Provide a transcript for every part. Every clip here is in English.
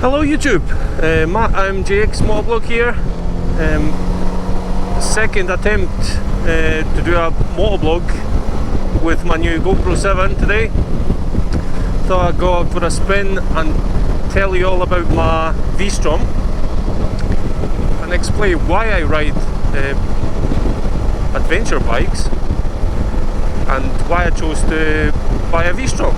Hello YouTube, Matt MJX Motovlog here. Second attempt to do a motovlog with my new GoPro 7 today. Thought I'd go out for a spin and tell you all about my Vstrom and explain why I ride adventure bikes and why I chose to buy a Vstrom.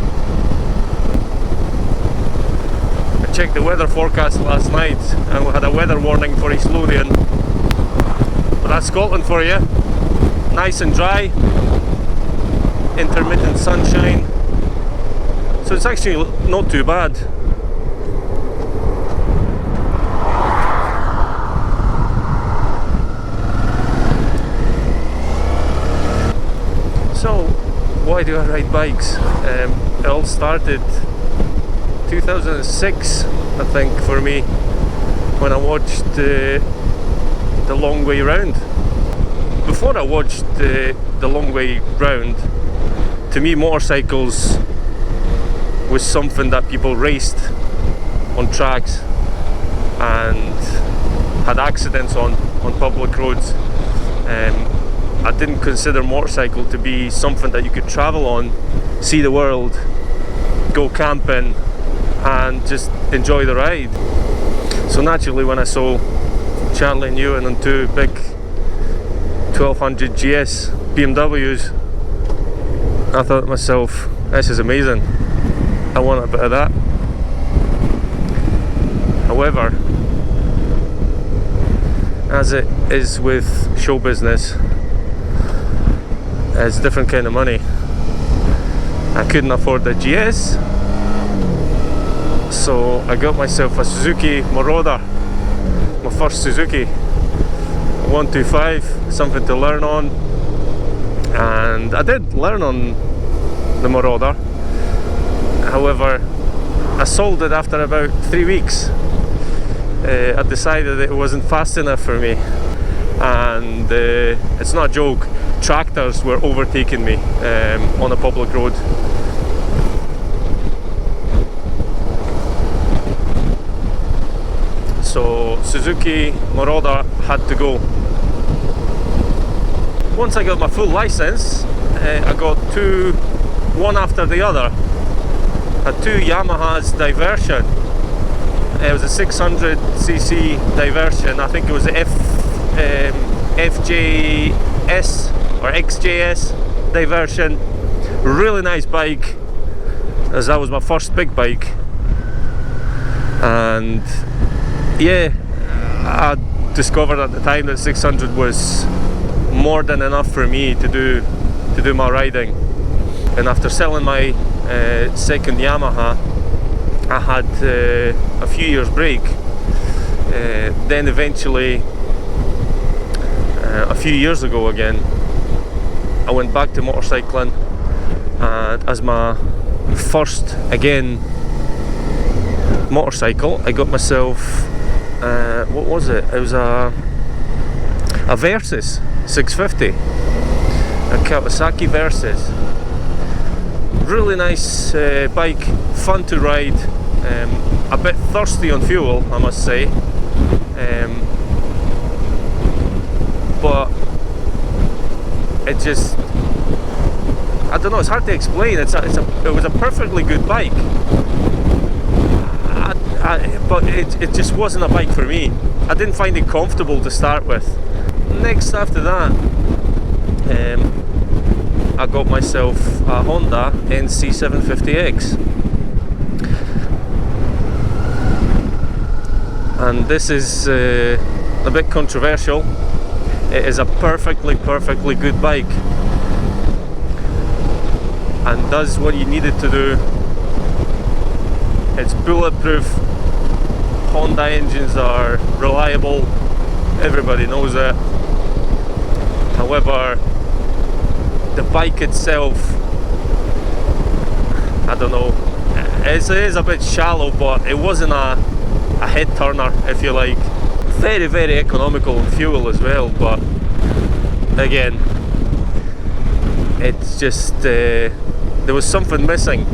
Checked the weather forecast last night and we had a weather warning for East Lothian, but that's Scotland for you. Nice and dry, intermittent sunshine, so it's actually not too bad. So why do I ride bikes? It all started 2006, I think, for me, when I watched The Long Way Round. Before I watched The Long Way Round, to me motorcycles was something that people raced on tracks and had accidents on public roads. I didn't consider motorcycle to be something that you could travel on, see the world, go camping and just enjoy the ride. So naturally, when I saw Charlie and Ewan on two big 1200 GS BMWs, I thought to myself, this is amazing, I want a bit of that. However, as it is with show business, it's a different kind of money. I couldn't afford the GS, so I got myself a Suzuki Marauder, my first Suzuki 125, something to learn on, and I did learn on the Marauder. However, I sold it after about 3 weeks. I decided it wasn't fast enough for me, and it's not a joke, tractors were overtaking me on a public road. So Suzuki Marauder had to go. Once I got my full license, I got two, one after the other. I had two Yamaha's Diversion. It was a 600cc Diversion. I think it was the FJS or XJS Diversion. Really nice bike, as that was my first big bike. And yeah, I discovered at the time that 600 was more than enough for me to do my riding. And after selling my second Yamaha, I had a few years break. Then eventually, a few years ago again, I went back to motorcycling, and as my first again motorcycle, I got myself what was it? It was a Versys 650, a Kawasaki Versys. Really nice bike, fun to ride, a bit thirsty on fuel, I must say, but it just, I don't know, it's hard to explain. It was a perfectly good bike. But it just wasn't a bike for me. I didn't find it comfortable to start with. Next after that, I got myself a Honda NC750X, and this is a bit controversial. It is a perfectly good bike and does what you need it to do. It's bulletproof. Honda engines are reliable, everybody knows it. However, the bike itself, I don't know, it is a bit shallow, but it wasn't a head turner, if you like. Very economical in fuel as well, but again, it's just there was something missing.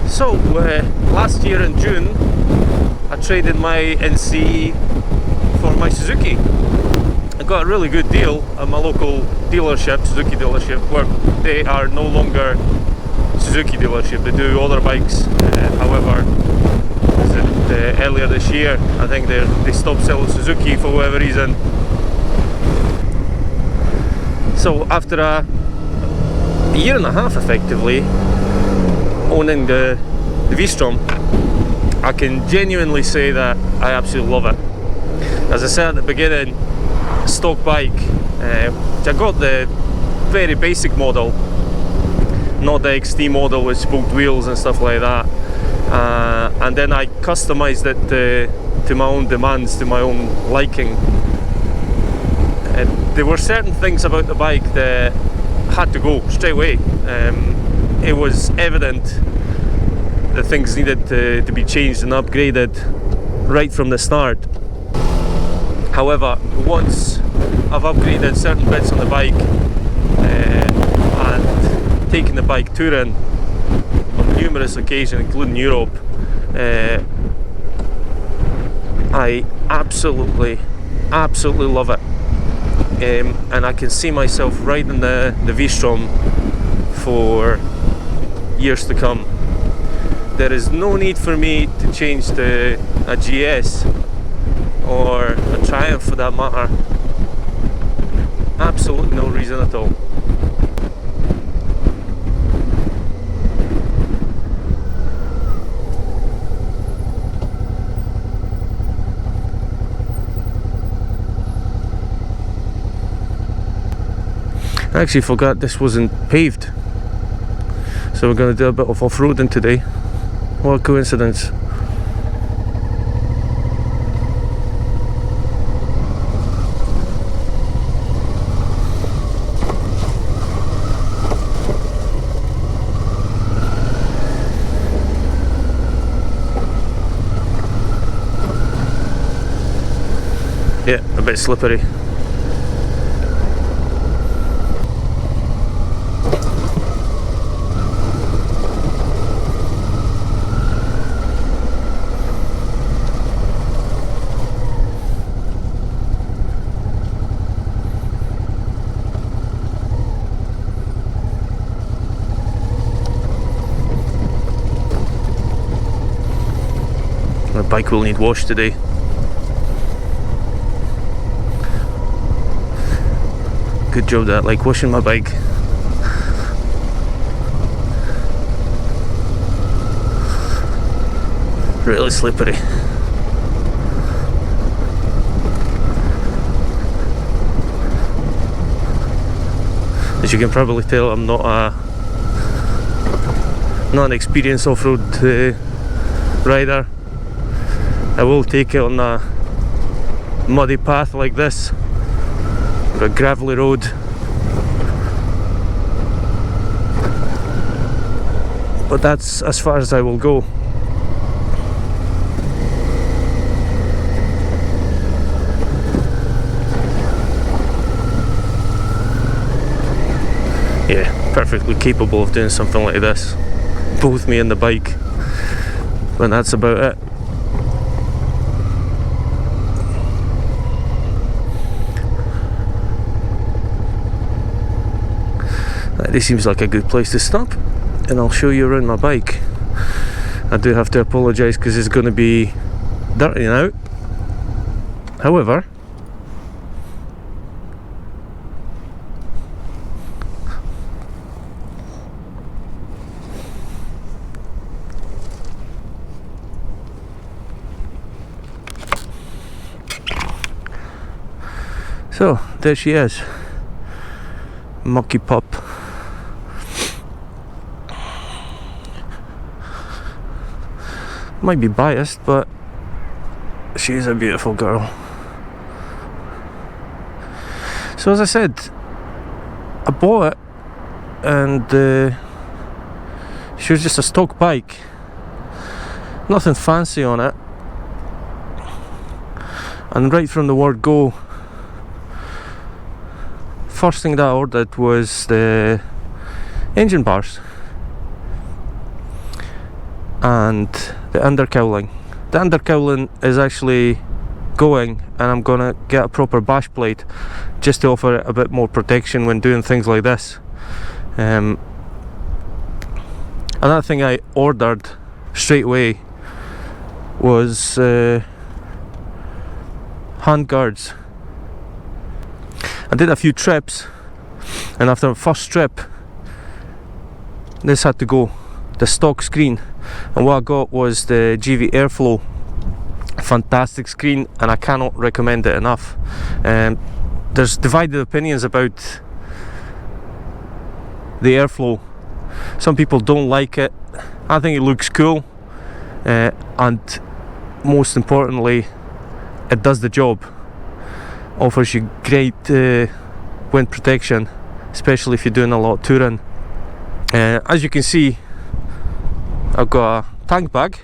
So last year in June I traded my NC for my Suzuki. I got a really good deal at my local dealership, Suzuki dealership, where they are no longer Suzuki dealership. They do other bikes. However, earlier this year I think they stopped selling Suzuki for whatever reason. So after a year and a half effectively owning the Vstrom, I can genuinely say that I absolutely love it. As I said at the beginning, stock bike, I got the very basic model, not the XT model with spoked wheels and stuff like that, and then I customized it to my own demands, to my own liking. There were certain things about the bike that had to go straight away. It was evident that things needed to be changed and upgraded right from the start. However, once I've upgraded certain bits on the bike and taken the bike touring on numerous occasions, including Europe, I absolutely love it. And I can see myself riding the Vstrom for years to come. There is no need for me to change to a GS or a Triumph for that matter. Absolutely no reason at all. I actually forgot this wasn't paved, so we're going to do a bit of off-roading today. What a coincidence. Yeah, a bit slippery. My bike will need wash today. Good job that, like washing my bike. Really slippery. As you can probably tell, I'm not an experienced off-road rider. I will take it on a muddy path like this, or a gravelly road. But that's as far as I will go. Yeah, perfectly capable of doing something like this. Both me and the bike. But that's about it. This seems like a good place to stop, and I'll show you around my bike. I do have to apologise because it's going to be dirty now. However, so there she is, Mucky Pup. Might be biased, but she is a beautiful girl. So as I said, I bought it and she was just a stock bike, nothing fancy on it, and right from the word go, first thing that I ordered was the engine bars. and the undercowling. The undercowling is actually going, and I'm gonna get a proper bash plate just to offer it a bit more protection when doing things like this. Another thing I ordered straight away was hand guards. I did a few trips, and after the first trip this had to go, the stock screen, and what I got was the GV Airflow. Fantastic screen, and I cannot recommend it enough. There's divided opinions about the Airflow. Some people don't like it. I think it looks cool, and most importantly it does the job. Offers you great wind protection, especially if you're doing a lot of touring. As you can see, I've got a tank bag,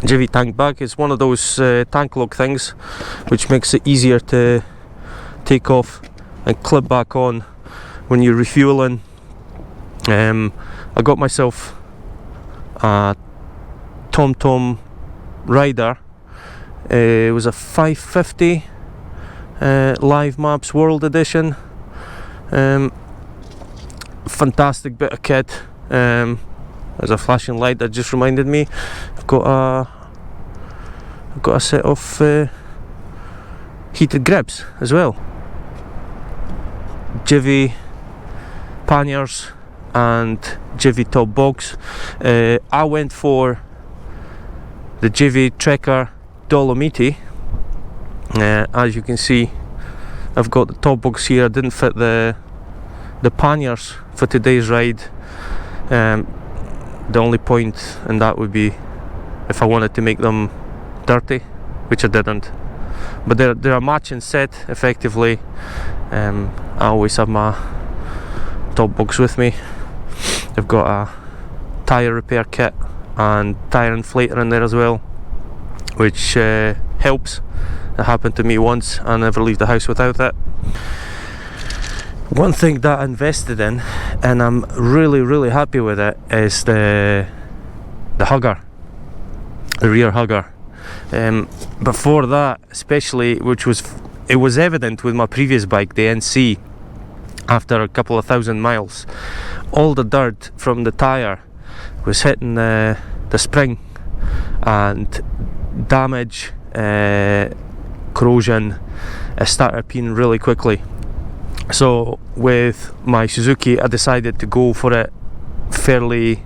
GV tank bag. It's one of those tank lock things which makes it easier to take off and clip back on when you're refueling. I got myself a TomTom rider. It was a 550 Live Maps World Edition. Fantastic bit of kit. There's a flashing light that just reminded me. I've got a set of heated grips as well. GV panniers and GV top box. I went for the GV Trekker Dolomiti. As you can see, I've got the top box here. I didn't fit the panniers for today's ride. The only point in that would be if I wanted to make them dirty, which I didn't. But they're a matching set effectively. I always have my top box with me. I've got a tyre repair kit and tyre inflator in there as well, which helps. It happened to me once, I never leave the house without it. One thing that I invested in, and I'm really happy with it, is the hugger, the rear hugger. Before that, especially, it was evident with my previous bike, the NC. After a couple of thousand miles, all the dirt from the tyre was hitting the spring, and damage, corrosion, it started appearing really quickly. So with my Suzuki, I decided to go for it fairly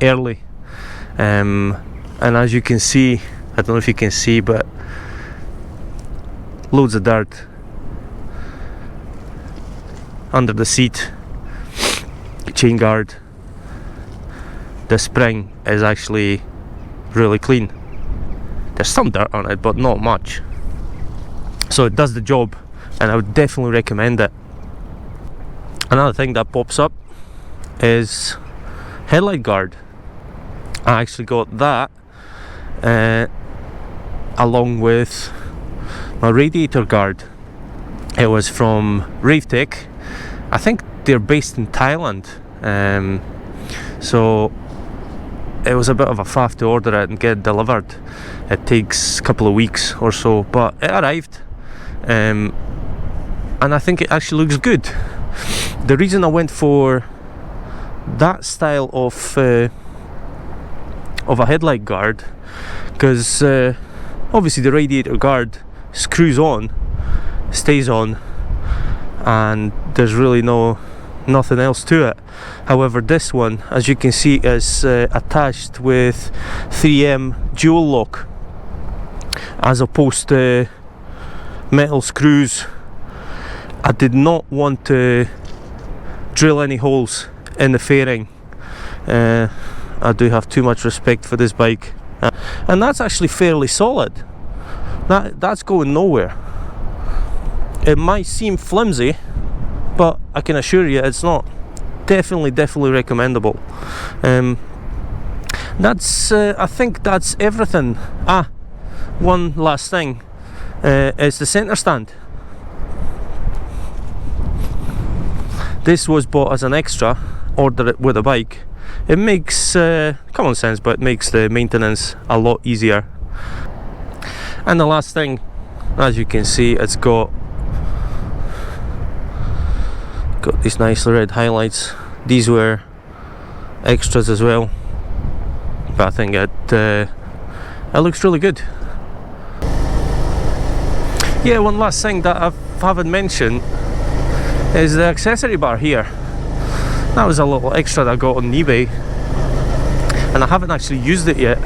early. And as you can see, I don't know if you can see, but loads of dirt under the seat, chain guard. The spring is actually really clean. There's some dirt on it, but not much. So it does the job, and I would definitely recommend it. Another thing that pops up is Headlight Guard. I actually got that along with my radiator guard. It was from Ravetech. I think they're based in Thailand, so it was a bit of a faff to order it and get it delivered. It takes a couple of weeks or so, but it arrived, and I think it actually looks good. The reason I went for that style of a headlight guard, because obviously the radiator guard screws on, stays on, and there's really nothing else to it. However, this one, as you can see, is attached with 3M dual lock, as opposed to metal screws. I did not want to drill any holes in the fairing. I do have too much respect for this bike, and that's actually fairly solid. That's going nowhere. It might seem flimsy, but I can assure you it's not. Definitely recommendable. I think that's everything. One last thing is the centre stand. This was bought as an extra, ordered it with a bike. it makes common sense, but it makes the maintenance a lot easier. And the last thing, as you can see, it's got these nice red highlights. These were extras as well, but I think it looks really good. Yeah, one last thing that I haven't mentioned is the accessory bar here. That was a little extra that I got on eBay, and I haven't actually used it yet.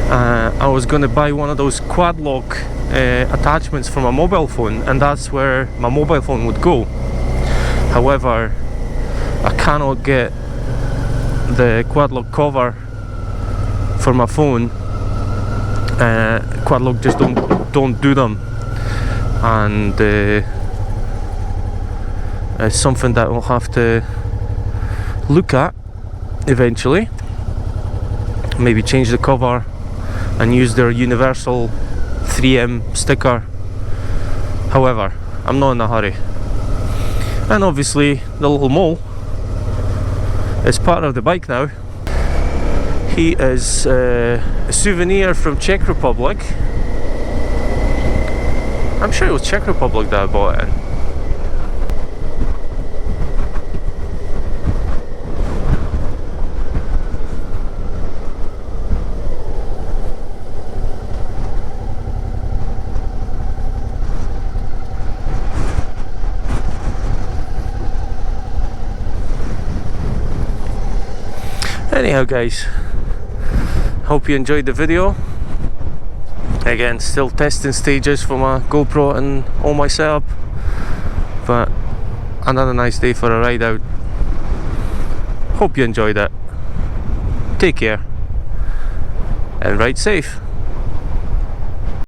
I was going to buy one of those quad lock attachments for my mobile phone, and that's where my mobile phone would go. However, I cannot get the quad lock cover for my phone. Quad lock just don't do them, and it's something that we'll have to look at eventually. Maybe change the cover and use their universal 3M sticker. However, I'm not in a hurry. And obviously the little mole is part of the bike now. He is a souvenir from Czech Republic. I'm sure it was Czech Republic that I bought it in. Anyhow guys, hope you enjoyed the video. Again, still testing stages for my GoPro and all my setup, but another nice day for a ride out. Hope you enjoyed it. Take care and ride safe.